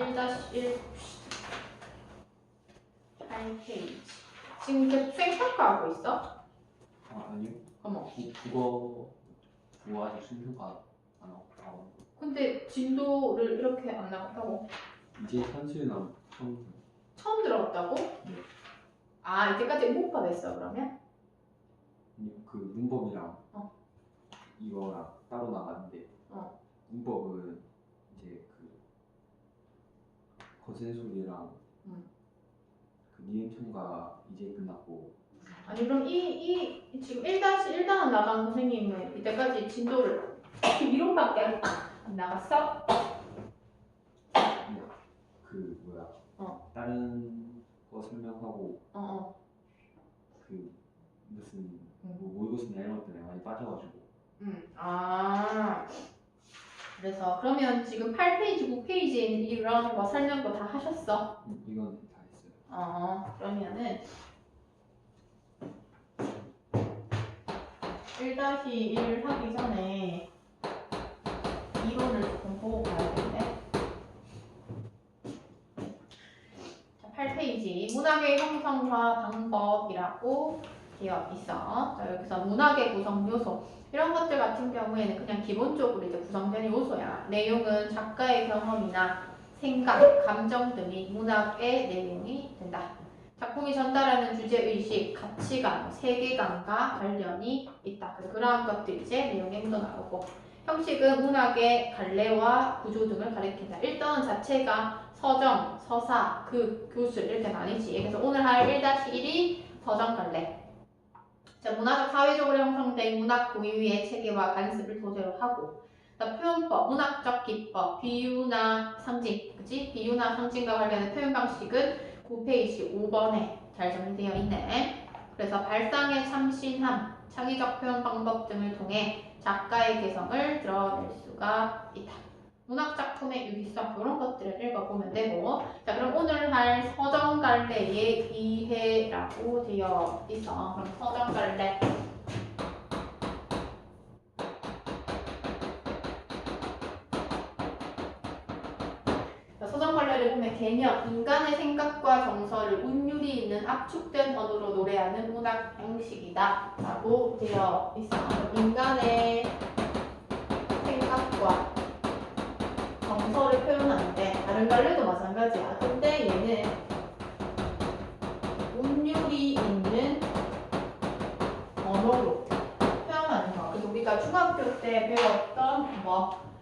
1-1 8페이지. 지금 계속 수행 평가하고 있어? 아니요. 어머. 국어 아직 순서가 안 나오고. 근데 진도를 이렇게 안 나갔다고? 이제 산수나 처음 들어갔다고? 네. 아, 이때까지 문법했어 그러면? 그 문법이랑 이거랑 따로 나가는데 문법은 이제 그 거센 소리랑 그 니은 총가 이제 끝났고. 아니 그럼 이 지금 1-1단원 나간 선생님은 이때까지 진도를 이론밖에 안 나갔어? 그 뭐야? 다른 거 설명하고 그 무슨 뭐 모의고사나 이런 것들에 많이 빠져가지고. 아 그래서 그러면 지금 8페이지, 9페이지에 있는 이런 거 설명도 다 하셨어? 이건 다 했어요. 그러면은 1-1 하기 전에 이론을 조금 보고 가야겠네. 자, 8페이지 문학의 형성화 방법이라고 되어 있어. 자, 여기서 문학의 구성 요소 이런 것들 같은 경우에는 그냥 기본적으로 이제 구성되는 요소야. 내용은 작가의 경험이나 생각, 감정 등이 문학의 내용이 된다. 작품이 전달하는 주제의식, 가치관, 세계관과 관련이 있다. 그래서 그러한 것들이 이제 내용에 묻어나오고 형식은 문학의 갈래와 구조 등을 가리킨다. 일단 자체가 서정, 서사, 교술 이렇게 나뉘지. 그래서 오늘 할 1-1이 서정 갈래. 자, 문화적 사회적으로 형성된 문학 고유의 체계와 관습을 소재로 하고 표현법, 문학적 기법, 비유나 상징, 그치? 비유나 상징과 관련된 표현 방식은 9페이지 5번에 잘 정리되어 있네. 그래서 발상의 참신함, 창의적 표현 방법 등을 통해 작가의 개성을 드러낼 수가 있다. 문학작품의 유기성 이런 것들을 읽어보면 되고 자 그럼 오늘 할 서정갈래의 이해라고 되어 있어. 그럼 서정갈래 서정갈래를 보면 개념, 인간의 생각과 정서를 운율이 있는 압축된 언어로 노래하는 문학 형식이다 라고 되어 있어. 인간의 생각과 정서를 표현하는데 다른 갈래도 마찬가지야. 근데 얘는 운율이 있는 언어로 표현하는 거. 그래서 우리가 중학교 때 배웠던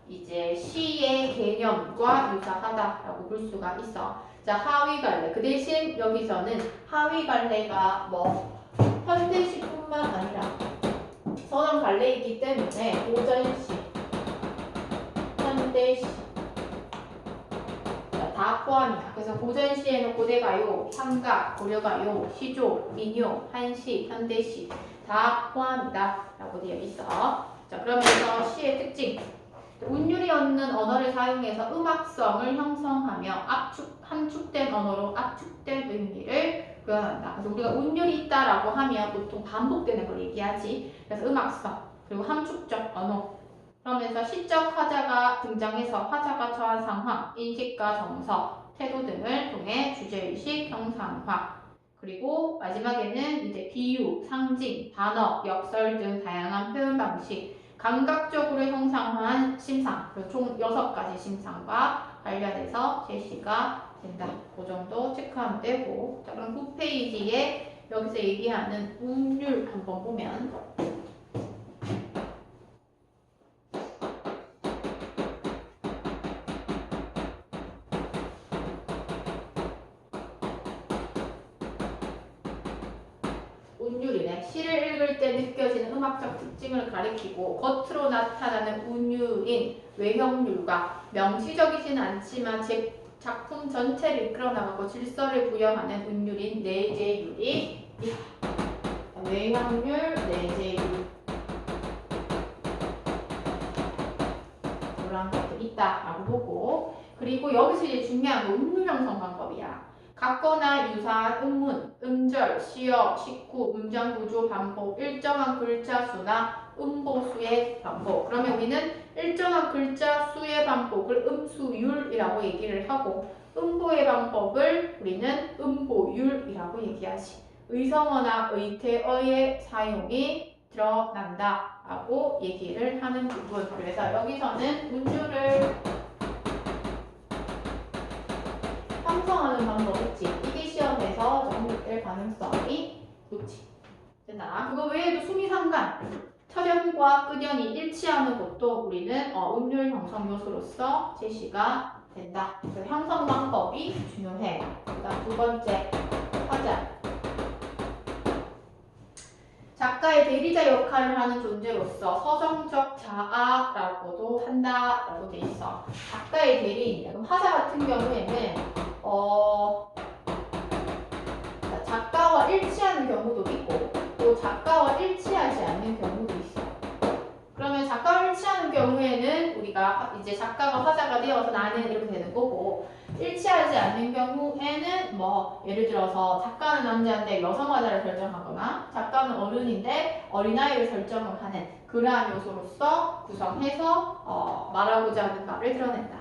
이제 시의 개념과 유사하다라고 볼 수가 있어. 자, 하위 갈래. 그 대신 여기서는 하위 갈래가 현대시뿐만 아니라 서정 갈래이기 때문에 고전시, 현대시 다 포함이야. 그래서 고전시에는 고대가요, 향각, 고려가요, 시조, 민요, 한시, 현대시 다 포함이다 라고 되어 있어. 자, 그러면서 시의 특징 운율이 없는 언어를 사용해서 음악성을 형성하며 함축된 언어로 압축된 의미를 표현한다. 그래서 우리가 운율이 있다라고 하면 보통 반복되는 걸 얘기하지. 그래서 음악성 그리고 함축적 언어 그러면서 시적 화자가 등장해서 화자가 처한 상황, 인식과 정서, 태도 등을 통해 주제의식 형상화 그리고 마지막에는 이제 비유, 상징, 단어, 역설 등 다양한 표현 방식 감각적으로 형상화한 심상 그리고 총 6가지 심상과 관련해서 제시가 된다. 그 정도 체크하면 되고 자 그럼 9페이지에 여기서 얘기하는 운율 한번 보면 운율이네. 시를 읽을 때 느껴지는 음악적 특징을 가리키고 겉으로 나타나는 운율인 외형률과 명시적이지는 않지만 작품 전체를 이끌어나가고 질서를 부여하는 운율인 내재율이 있다. 외형률, 내재율 이런 것들이 있다라고 보고 그리고 여기서 이제 중요한 건 운율 형성 방법이야. 같거나 유사한 음문, 음절, 시어, 식구, 문장 구조, 반복, 일정한 글자 수나 음보수의 반복. 그러면 우리는 일정한 글자 수의 반복을 음수율이라고 얘기를 하고 음보의 반복을 우리는 음보율이라고 얘기하지. 의성어나 의태어의 사용이 드러난다 라고 얘기를 하는 부분. 그래서 여기서는 문주를 형성하는 방법 있지. 이게 시험에서 정립될 가능성이 높지. 됐나? 그거 외에도 수미상관, 철연과 끈연이 일치하는 것도 우리는 음률 형성 요소로서 제시가 된다. 그래서 형성 방법이 중요해. 그다음 두 번째 화자. 작가의 대리자 역할을 하는 존재로서 서정적 자아라고도 한다라고 돼 있어. 작가의 대리인이야. 그럼 화자 같은 경우에는 작가와 일치하는 경우도 있고 또 작가와 일치하지 않는 경우도 있어. 그러면 작가와 일치하는 경우에는 우리가 이제 작가가 화자가 되어서 나는 이렇게 되는 거고 일치하지 않는 경우에는 뭐 예를 들어서 작가는 남자인데 여성 화자를 설정하거나 작가는 어른인데 어린아이를 설정을 하는 그러한 요소로서 구성해서 말하고자 하는 바를 드러낸다.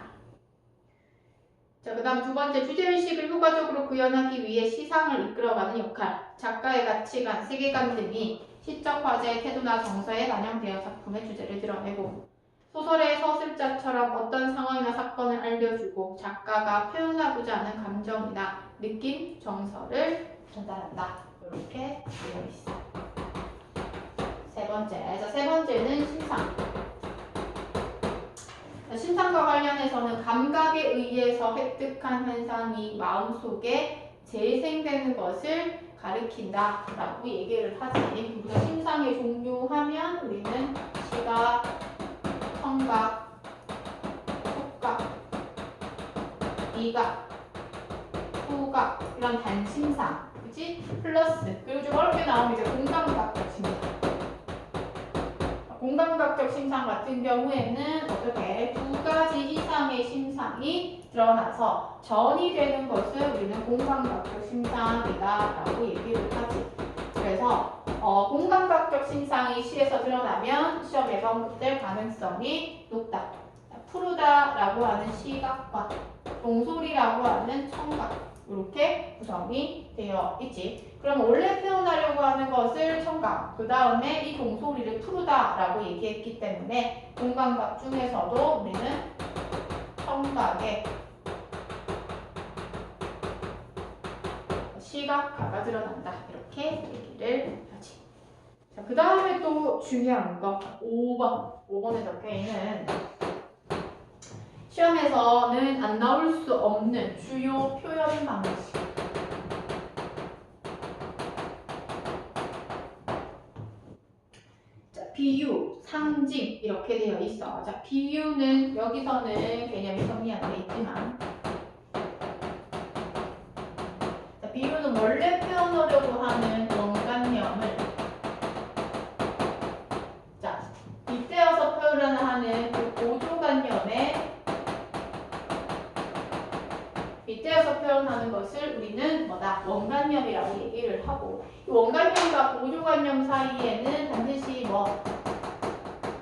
자, 그 다음 두 번째, 주제의식을 효과적으로 구현하기 위해 시상을 이끌어가는 역할. 작가의 가치관, 세계관 등이 시적 화자의 태도나 정서에 반영되어 작품의 주제를 드러내고 소설의 서술자처럼 어떤 상황이나 사건을 알려주고 작가가 표현하고자 하는 감정이나 느낌, 정서를 전달한다. 이렇게 되어 있어. 세 번째, 자, 세 번째는 심상. 심상과 관련해서는 감각에 의해서 획득한 현상이 마음속에 재생되는 것을 가리킨다 라고 얘기를 하지. 우리가 심상의 종류하면 우리는 시각, 청각, 촉각, 미각, 후각 이런 단심상, 그치? 플러스 그리고 좀 어렵게 나오면 이제 공감각적 심상. 공감각적 심상 같은 경우에는 어떻게 두 가지 이상의 심상이 드러나서 전이 되는 것을 우리는 공감각적 심상이다라고 얘기를 하지. 그래서 공감각적 심상이 시에서 드러나면 시험에서 언급될 가능성이 높다. 푸르다라고 하는 시각과 동소리라고 하는 청각 이렇게 구성이 되어 있지. 그럼 원래 표현하려고 하는 것을 청각, 그 다음에 이 동소리를 푸르다라고 얘기했기 때문에 공감각 중에서도 우리는 청각에 시각화가 드러난다. 이렇게 얘기를 하지. 자, 그 다음에 또 중요한 거 5번에 적혀있는 시험에서는 안 나올 수 없는 주요 표현 방식. 자, 비유, 상징 이렇게 되어 있어. 자, 비유는 여기서는 개념이 정리 안 돼 있지만 자, 비유는 원래 표현하려고 하는 원관념을 자, 빗대어서 표현을 하는 그 보조관념에 빗대어서 표현하는 것을 우리는 뭐다? 원관념이라고 얘기를 하고 이 원관념과 보조관념 사이에는 반드시 뭐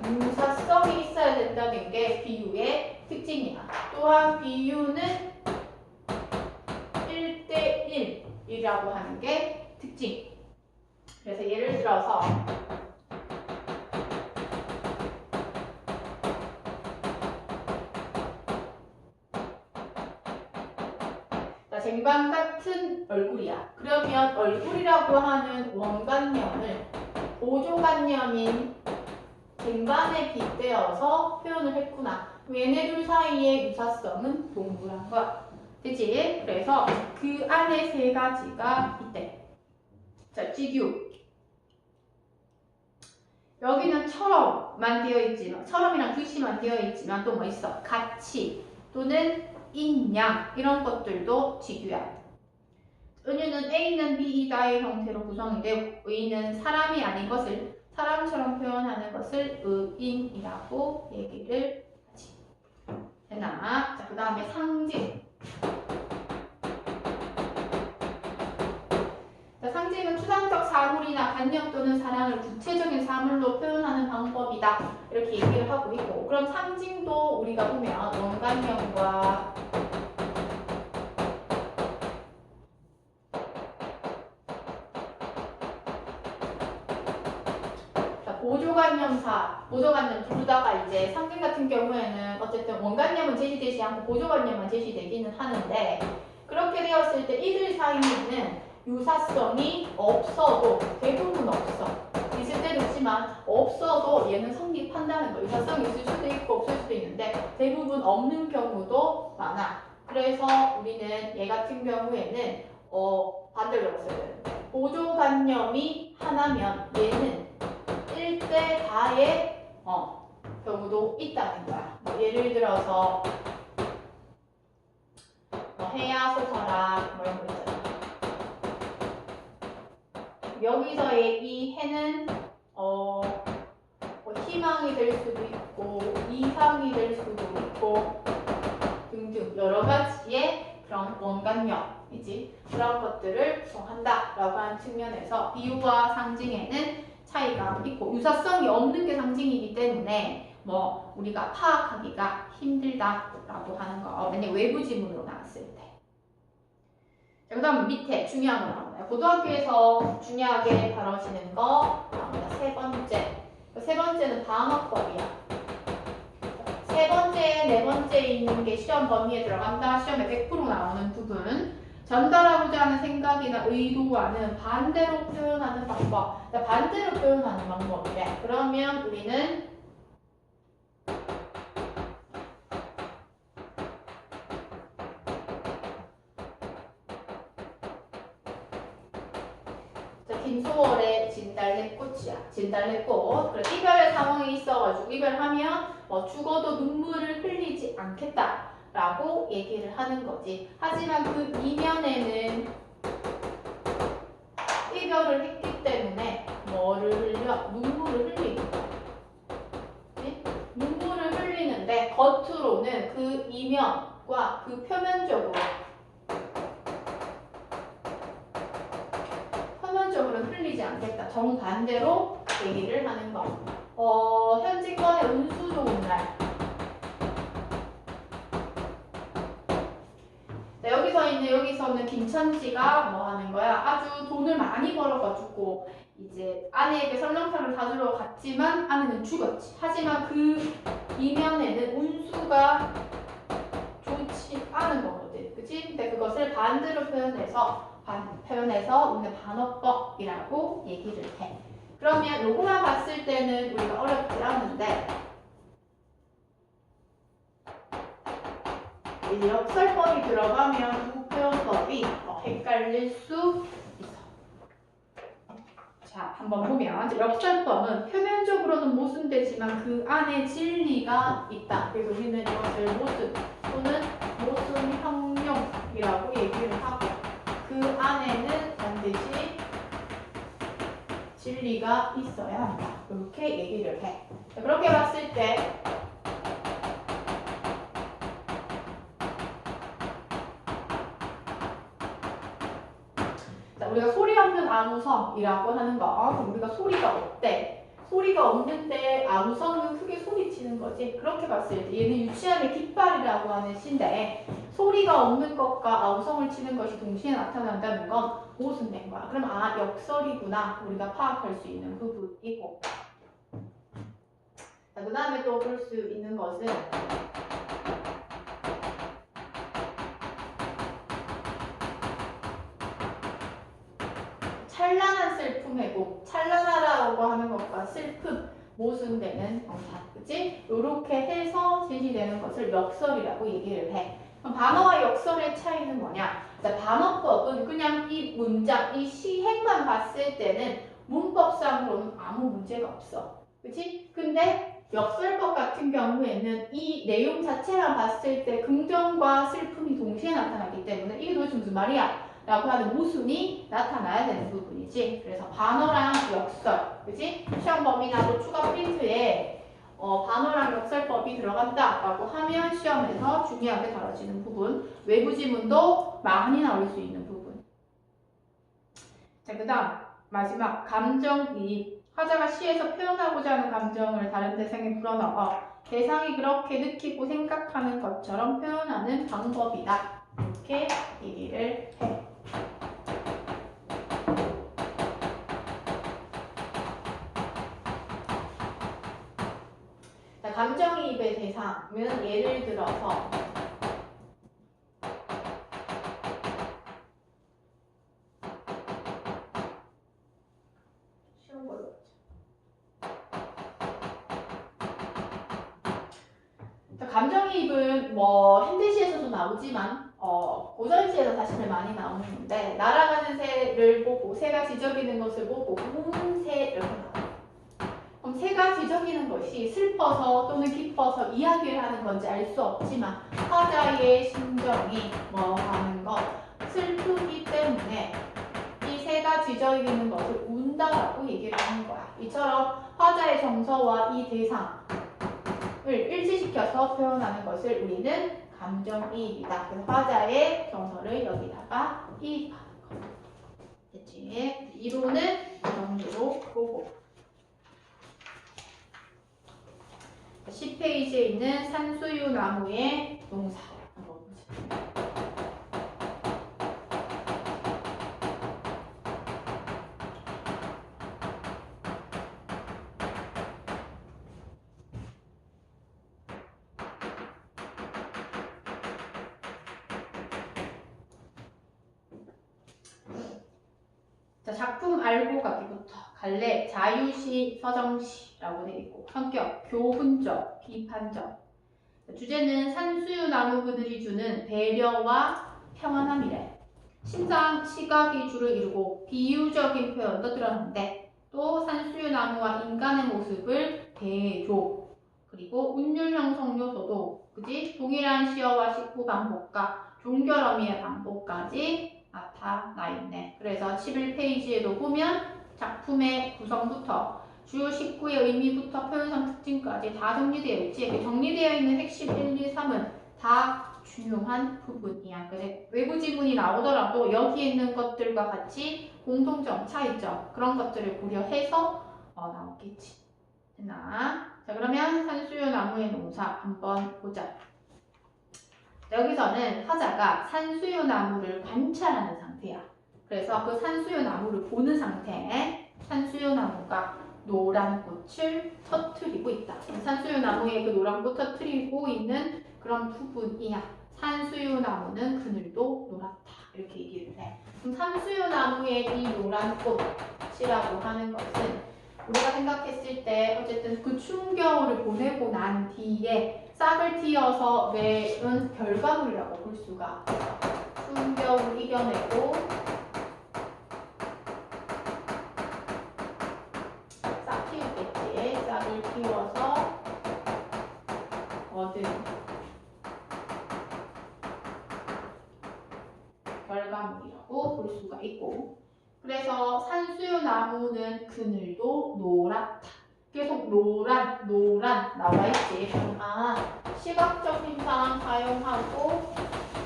유사성이 있어야 된다는 게 비유의 특징이야. 또한 비유는 1대1이라고 하는 게 특징. 그래서 예를 들어서 쟁반 같은 얼굴이야. 그러면 얼굴이라고 하는 원관념을 보조관념인 쟁반에 빗대어서 표현을 했구나. 얘네 둘 사이의 유사성은 동일한 거야. 그치? 그래서 그 안에 세 가지가 있대. 자, 비교. 여기는 처럼만 되어 있지만, 처럼이랑 글씨만 되어 있지만 또 뭐 있어? 같이 또는 인양 이런 것들도 지규야. 은유는 A는 B, 이다의 형태로 구성이 되고 의는 사람이 아닌 것을 사람처럼 표현하는 것을 의인이라고 얘기를 하지. 됐나? 자, 그 다음에 상징. 자, 상징은 추상적 사물이나 관념 또는 사랑을 구체적인 사물로 표현하는 방법이다. 이렇게 얘기를 하고 있고, 그럼 상징도 우리가 보면 원관념과 보조관념 둘 다가 이제 상징 같은 경우에는 어쨌든 원관념은 제시되지 않고 보조관념만 제시되기는 하는데, 그렇게 되었을 때 이들 사이에는 유사성이 없어도, 대부분 없어. 있을 때도 있지만 없어도 얘는 성립한다는 거. 유사성이 있을 수도 있고 없을 수도 있는데 대부분 없는 경우도 많아. 그래서 우리는 얘 같은 경우에는 반대로 봤어야 되는데, 보조관념이 하나면 얘는 1대 다의 경우도 있다는 거야. 예를 들어서 해야 소설학 이런 거 있잖아. 여기서의 이 해는 희망이 될 수도 있고 이상이 될 수도 있고 등등 여러 가지의 그런 원관념이지, 그런 것들을 구성한다라고 하는 측면에서 비유와 상징에는 차이가 있고, 유사성이 없는 게 상징이기 때문에 우리가 파악하기가 힘들다라고 하는 거. 만약 외부 지문으로 나왔을 때. 자, 그 다음 밑에 중요한 거 나옵니다. 고등학교에서 중요하게 다뤄지는 거 나옵니다. 세 번째. 세 번째는 방어법이야. 세 번째, 네 번째 있는 게 시험 범위에 들어간다. 시험에 100% 나오는 부분. 전달하고자 하는 생각이나 의도와는 반대로 표현하는 방법. 반대로 표현하는 방법이래. 그러면 우리는 김소월의 진달래꽃이야. 진달래꽃. 그래, 이별의 상황이 있어가지고 이별하면 죽어도 눈물을 흘리지 않겠다라고 얘기를 하는 거지. 하지만 그 이면에는 이별을 했기 때문에 뭐를 흘려? 눈물을 흘리는 거야. 네? 눈물을 흘리는데 겉으로는 그 이면과 그 표면적으로 흘리지 않겠다. 정반대로 얘기를 하는 거. 현직권의 운수 좋은 날. 자, 여기서는 김천지가 뭐 하는 거야? 아주 돈을 많이 벌어가지고 이제 아내에게 설렁탕을 사주러 갔지만 아내는 죽었지. 하지만 그 이면에는 운수가 좋지 않은 거거든. 그치? 근데 그것을 반대로 표현해서 우리는 반어법이라고 얘기를 해. 그러면 요거만 봤을 때는 우리가 어렵지 않은데, 이제 역설법이 들어가면 두 표현법이 헷갈릴 수 있어. 자, 한번 보면 역설법은 표면적으로는 모순되지만 그 안에 진리가 있다. 그래서 우리는 이것을 모순 또는 모순형용이라고 얘기를 하고, 그 안에는 반드시 진리가 있어야 한다. 이렇게 얘기를 해. 그렇게 봤을 때 우리가 소리 없는 아무성이라고 하는 거. 그럼 우리가 소리가 없대. 소리가 없는데 아무성은 크게 소리치는 거지. 그렇게 봤을 때 얘는 유치함의 깃발이라고 하는 시인데, 소리가 없는 것과 아우성을 치는 것이 동시에 나타난다는 건 모순된 거야. 그럼 역설이구나 우리가 파악할 수 있는 부분이고, 그 다음에 또 볼 수 있는 것은 찬란한 슬픔 회복. 찬란하다고 하는 것과 슬픔, 모순되는 형사. 그치? 이렇게 해서 제시되는 것을 역설이라고 얘기를 해. 그럼 반어와 역설의 차이는 뭐냐? 자, 반어법은 그냥 이 문장, 이 시행만 봤을 때는 문법상으로는 아무 문제가 없어. 그치? 근데 역설법 같은 경우에는 이 내용 자체만 봤을 때 긍정과 슬픔이 동시에 나타나기 때문에 이게 도대체 무슨 말이야? 라고 하는 모순이 나타나야 되는 부분이지. 그래서 반어랑 역설, 그치? 시험 범위나 또 추가 프린트에 반어랑 역설법이 들어간다라고 하면 시험에서 중요하게 다뤄지는 부분, 외부 지문도 많이 나올 수 있는 부분. 자, 자, 그 다음 마지막 감정이입. 화자가 시에서 표현하고자 하는 감정을 다른 대상에 불어넣어 대상이 그렇게 느끼고 생각하는 것처럼 표현하는 방법이다. 이렇게 얘기를 해. 자, 감정이입의 대상은 예를 들어서 쉬운 걸로 자, 감정이입은 뭐 현대시에서도 나오지만 고전시에서 사실 많이 나오는데 날아가는 새를 보고 새가 지저귀는 것을 보고 새 이렇게 나와요. 그럼 새가 지저귀는 것이 슬퍼서 또는 기뻐서 이야기를 하는 건지 알 수 없지만 화자의 심정이 뭐 하는 것 슬프기 때문에 이 새가 지저귀는 것을 운다라고 얘기를 하는 거야. 이처럼 화자의 정서와 이 대상을 일치시켜서 표현하는 것을 우리는 감정이입이다. 그래서 화자의 정서를 여기다가 이입하는 거. 됐지? 이론은 이 정도로 보고 10페이지에 있는 산수유 나무의 농사 한번 보자. 자, 작품 알고 가기부터 갈래, 자유시, 서정시라고 되어 있고 성격, 교훈적, 비판적. 주제는 산수유 나무 그들이 주는 배려와 평안함이래. 신상, 시각이 주를 이루고 비유적인 표현도 드러난데 또 산수유 나무와 인간의 모습을 대조 그리고 운율 형성 요소도 그지 동일한 시어와 식구 반복과 종결어미의 반복까지 나타나 있네. 그래서 11페이지에도 보면 작품의 구성부터 주요 식구의 의미부터 표현상 특징까지 다 정리되어 있지. 이렇게 정리되어 있는 핵심 1, 2, 3은 다 중요한 부분이야. 그래서 외부 지문이 나오더라도 여기 있는 것들과 같이 공통점, 차이점 그런 것들을 고려해서 나오겠지. 됐나? 자, 그러면 산수유 나무의 농사 한번 보자. 여기서는 화자가 산수유 나무를 관찰하는 상태야. 그래서 그 산수유 나무를 보는 상태에 산수유 나무가 노란 꽃을 터트리고 있다. 산수유 나무에 그 노란 꽃 터트리고 있는 그런 부분이야. 산수유 나무는 그늘도 노랗다. 이렇게 얘기를 해. 그럼 산수유 나무의 이 노란 꽃이라고 하는 것은 우리가 생각했을 때 어쨌든 그 추운 겨울을 보내고 난 뒤에 싹을 틔어서 맺은 결과물이라고 볼 수가 있어. 추운 겨울을 이겨내고 싹 틔우겠지. 싹을 틔워서 얻은 결과물이라고 볼 수가 있고 그래서 산수유 나무는 그늘도 노랗다. 계속 노란 나와 있지. 시각적 힌상 사용하고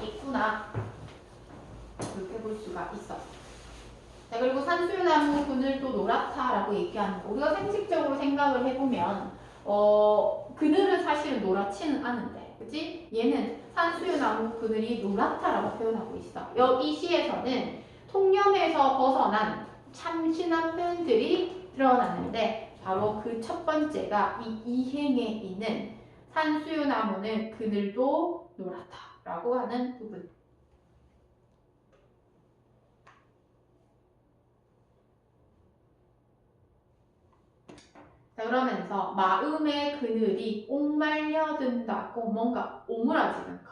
있구나. 이렇게 볼 수가 있어. 자, 그리고 산수유 나무 그늘도 노랗다라고 얘기하는 거. 우리가 상식적으로 생각을 해보면 그늘은 사실은 노랗지는 않은데, 그치? 얘는 산수유 나무 그늘이 노랗다라고 표현하고 있어. 이 시에서는 통념에서 벗어난 참신한 표현들이 드러났는데 바로 그 첫 번째가 이 이행에 있는 산수유 나무는 그늘도 노랗다라고 하는 부분. 자, 그러면서 마음의 그늘이 옥말려든다고 뭔가 오므라지는 거.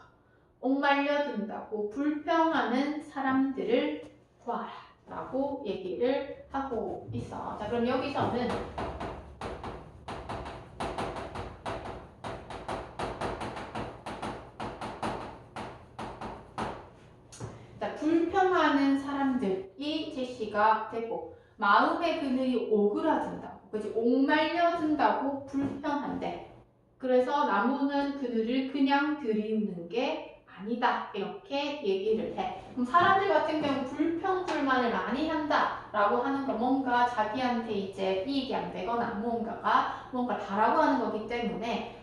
옥말려든다고 불평하는 사람들을 구하라 라고 얘기를 하고 있어. 자, 그럼 여기서는 자, 불평하는 사람들이 제시가 되고 마음의 그늘이 오그라든다고 그치? 옥말려든다고 불평한대. 그래서 나무는 그늘을 그냥 들이우는 게 아니다 이렇게 얘기를 해. 그럼 사람들 같은 경우 불평 불만을 많이 한다 라고 하는 건 뭔가 자기한테 이제 이익이 안 되거나 뭔가 다라고 하는 거기 때문에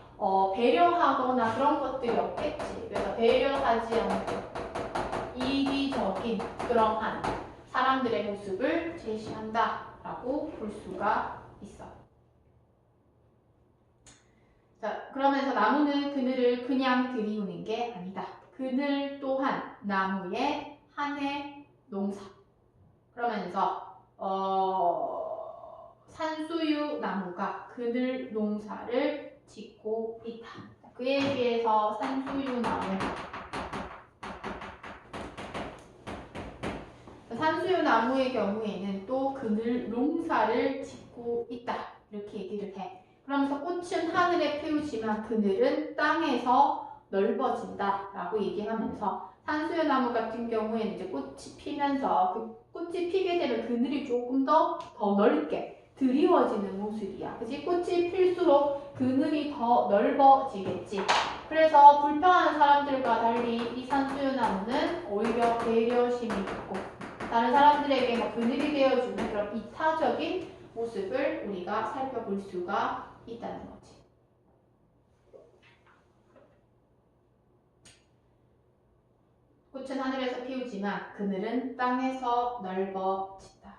배려하거나 그런 것들이 없겠지. 그래서 배려하지 않고 이기적인 그러한 사람들의 모습을 제시한다 라고 볼 수가 있어. 자, 그러면서 나무는 그늘을 그냥 들이우는 게 아니다. 그늘 또한 나무의 하나의 농사. 그러면서 산수유 나무가 그늘 농사를 짓고 있다. 그에 비해서 산수유 나무의 경우에는 또 그늘 농사를 짓고 있다. 이렇게 얘기를 해. 그러면서 꽃은 하늘에 피우지만 그늘은 땅에서 넓어진다 라고 얘기하면서 산수유 나무 같은 경우에는 이제 꽃이 피면서 그 꽃이 피게 되면 그늘이 조금 더 넓게 드리워지는 모습이야. 그치? 꽃이 필수록 그늘이 더 넓어지겠지. 그래서 불평하는 사람들과 달리 이 산수유 나무는 오히려 배려심이 있고 다른 사람들에게 그늘이 되어주는 그런 이타적인 모습을 우리가 살펴볼 수가 있다는 거지. 꽃은 하늘에서 피우지만 그늘은 땅에서 넓어진다.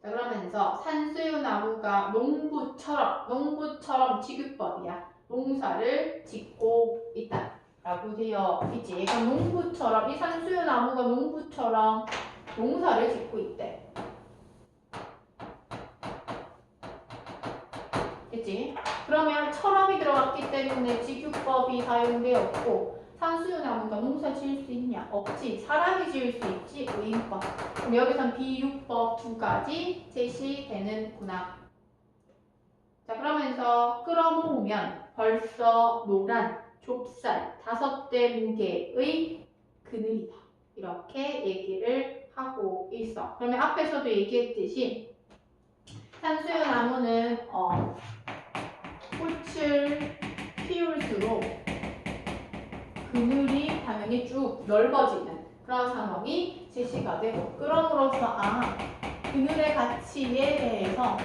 자, 그러면서 산수유 나무가 농부처럼 직유법이야. 농사를 짓고 있다. 라고 되어 있지. 그럼 농부처럼, 이 산수유 나무가 농부처럼 농사를 짓고 있대. 그치? 그러면 처럼이 들어갔기 때문에 직유법이 사용되었고 산수유 나무가 농사 지을 수 있냐? 없지. 사람이 지을 수 있지. 의인법. 그럼 여기선 비유법 두 가지 제시되는구나. 자, 그러면서 끌어모으면 벌써 노란 좁쌀 5대 무게의 그늘이다. 이렇게 얘기를 하고 있어. 그러면 앞에서도 얘기했듯이 산수유 나무는 꽃을 피울수록 그늘이 당연히 쭉 넓어지는 그런 상황이 제시가 되고 그럼으로써 그늘의 가치에 대해서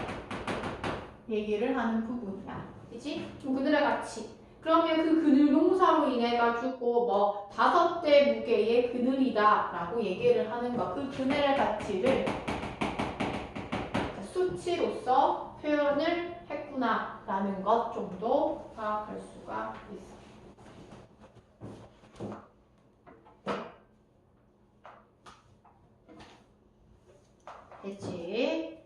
얘기를 하는 부분이야. 그치? 그늘의 가치. 그러면 그 그늘 농사로 인해 가지고 5대 무게의 그늘이다 라고 얘기를 하는 거. 그 그늘의 가치를 수치로서 표현을 했구나 라는 것 정도 파악할 수가 있어. 됐지?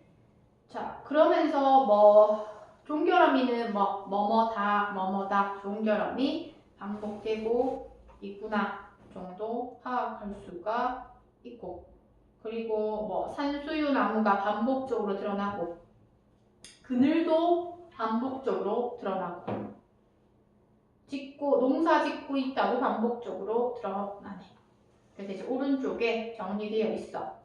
자, 그러면서 종결어미는 뭐뭐다 종결어미 반복되고 있구나 정도 파악할 수가 있고 그리고 산수유 나무가 반복적으로 드러나고 그늘도 반복적으로 드러나고 농사 짓고 있다고 반복적으로 드러나네. 그래서 이제 오른쪽에 정리되어 있어.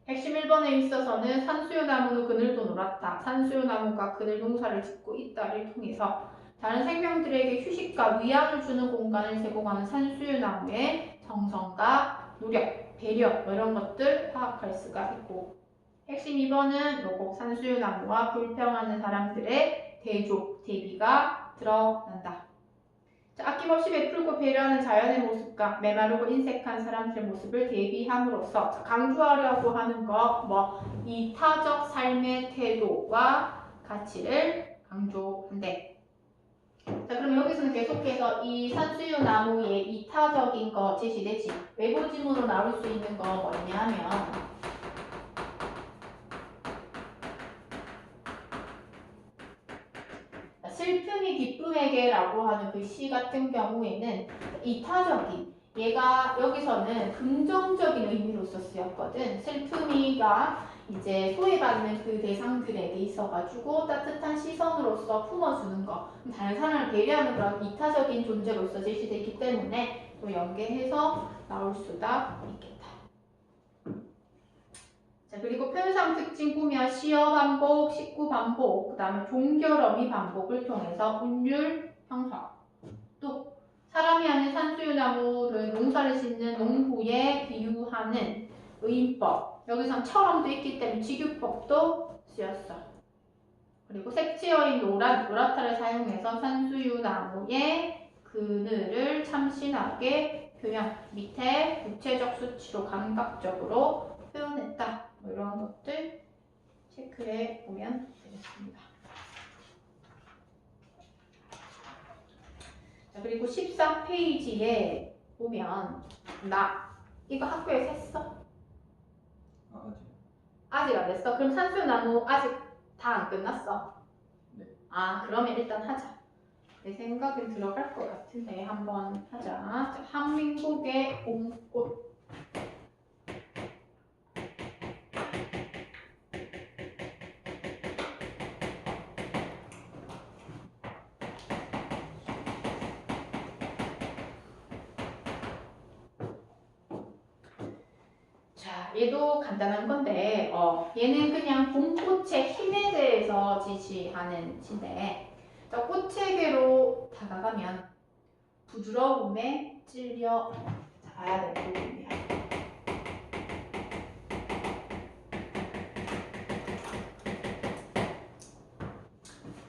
핵심 1번에 있어서는 산수유 나무는 그늘도 놀았다. 산수유 나무가 그늘 농사를 짓고 있다를 통해서 다른 생명들에게 휴식과 위안을 주는 공간을 제공하는 산수유 나무의 정성과 노력, 배려 이런 것들 파악할 수가 있고 핵심 2번은 요거 산수유 나무와 불평하는 사람들의 대비가 드러난다. 자, 아낌없이 베풀고 배려하는 자연의 모습과 메마르고 인색한 사람들의 모습을 대비함으로써 강조하려고 하는 거 이타적 삶의 태도와 가치를 강조한대. 자, 그럼 여기서는 계속해서 이 산수유 나무의 이타적인 거 제시되지. 외부 지문으로 나올 수 있는 거 뭐냐면 슬픔이 기쁨에게라고 하는 그 시 같은 경우에는 이타적인 얘가 여기서는 긍정적인 의미로서 쓰였거든. 슬픔이가 이제 소외받는 그 대상들에게 있어가지고 따뜻한 시선으로서 품어주는 거 다른 사람을 배려하는 그런 이타적인 존재로서 제시되기 때문에 또 연계해서 나올 수가 있겠다. 자, 그리고 표현상 특징 보면 시어 반복, 식구 반복, 그 다음에 종결어미 반복을 통해서 운율 형성 또 사람이 아닌 산수유나무를 농사를 짓는 농부에 비유하는 의인법. 여기선 처럼도 있기 때문에 직유법도 쓰였어. 그리고 색지어인 노랗다를 사용해서 산수유나무의 그늘을 참신하게 표현. 밑에 구체적 수치로 감각적으로 표현했다. 뭐 이런 것들 체크해 보면 되겠습니다. 자, 그리고 14페이지에 보면 나 이거 학교에 샜어? 아직 안 됐어? 그럼 산수유나무 아직 다 안 끝났어? 네. 아, 그러면 일단 하자. 내 생각엔 들어갈 것 같은데 한번 하자. 자, 한민국의 봄꽃. 자, 얘도 간단한 건데 얘는 그냥 봄꽃의 힘에 대해서 지시하는 시인데 자, 꽃체계로 다가가면 부드러움에 찔려 봐야 될 부분이야.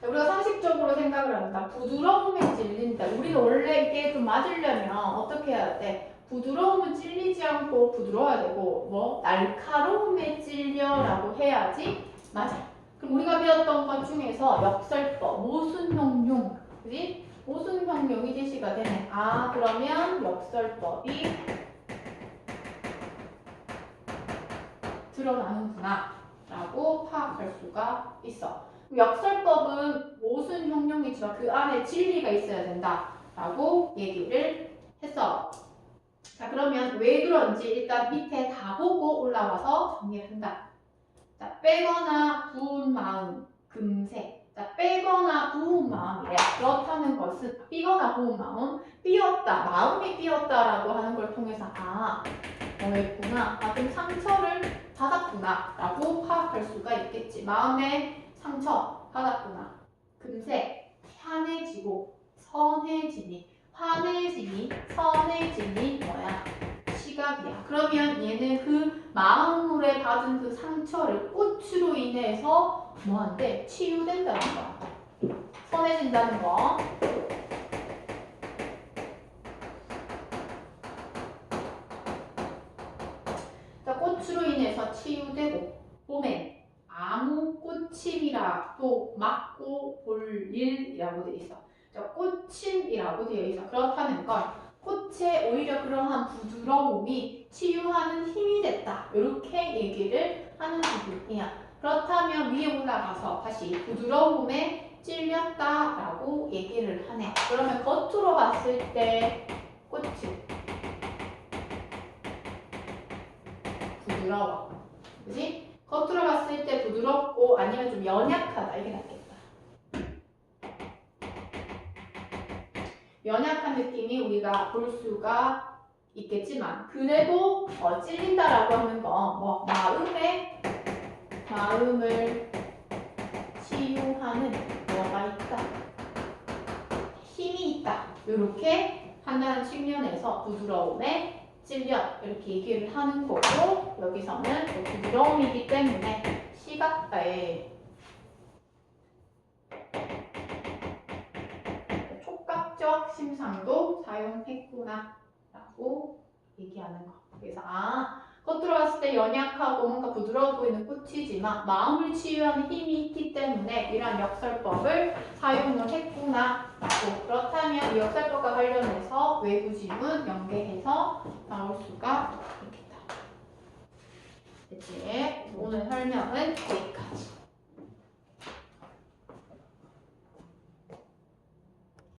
우리가 상식적으로 생각을 한다. 부드러움에 찔린다. 우리는 원래 이게 좀 맞으려면 어떻게 해야 돼? 부드러움은 찔리지 않고 부드러워야 되고 뭐 날카로움에 찔려라고 해야지 맞아. 그럼 우리가 배웠던 것 중에서 역설법, 모순형용, 그지? 모순형용이 제시가 되네. 아, 그러면 역설법이 드러나는구나 라고 파악할 수가 있어. 역설법은 모순형용이지만 그 안에 진리가 있어야 된다 라고 얘기를 했어. 자, 그러면 왜 그런지 일단 밑에 다 보고 올라와서 정리를 한다. 자, 빼거나 부은 마음, 금세. 자, 빼거나 부은 마음이래. 그렇다는 것은 삐거나 부은 마음, 삐었다, 마음이 삐었다라고 하는 걸 통해서 너였구나. 그럼 상처를 받았구나 라고 파악할 수가 있겠지. 마음에 상처 받았구나. 금세 환해지고 선해지니. 환해지니, 선해지니 뭐야? 시각이야. 그러면 얘는 그 마음으로 받은 그 상처를 꽃으로 인해서 뭐한테? 치유된다는 거야. 선해진다는 거. 자, 꽃으로 인해서 치유되고 봄엔 아무 꽃임이라도 막고 볼 일이라고 되어 있어. 꽃임이라고 되어 있어. 그렇다는 건 꽃에 오히려 그러한 부드러움이 치유하는 힘이 됐다. 이렇게 얘기를 하는 부분이야. 그렇다면 위에 올라가서 다시 부드러움에 찔렸다라고 얘기를 하네. 그러면 겉으로 봤을 때 꽃이 부드러워. 그지? 겉으로 봤을 때 부드럽고 아니면 좀 연약하다. 이게 낫겠다. 연약한 느낌이 우리가 볼 수가 있겠지만 그래도 찔린다라고 하는 건 뭐 마음을 치유하는 뭐가 있다. 힘이 있다. 이렇게 판단하는 측면에서 부드러움에 찔려 이렇게 얘기를 하는 거고 여기서는 또 부드러움이기 때문에 시각과의 촉각적 심상도 사용했구나 라고 얘기하는 거. 그래서 겉으로 봤을 때 연약하고 뭔가 부드러워 보이는 꽃이지만 마음을 치유하는 힘이 있기 때문에 이러한 역설법을 사용을 했구나 라고. 그렇다면 이 역설법과 관련해서 외부 지문 연계해서 나올 수가 있겠다. 됐지? 오늘 설명은 여기까지.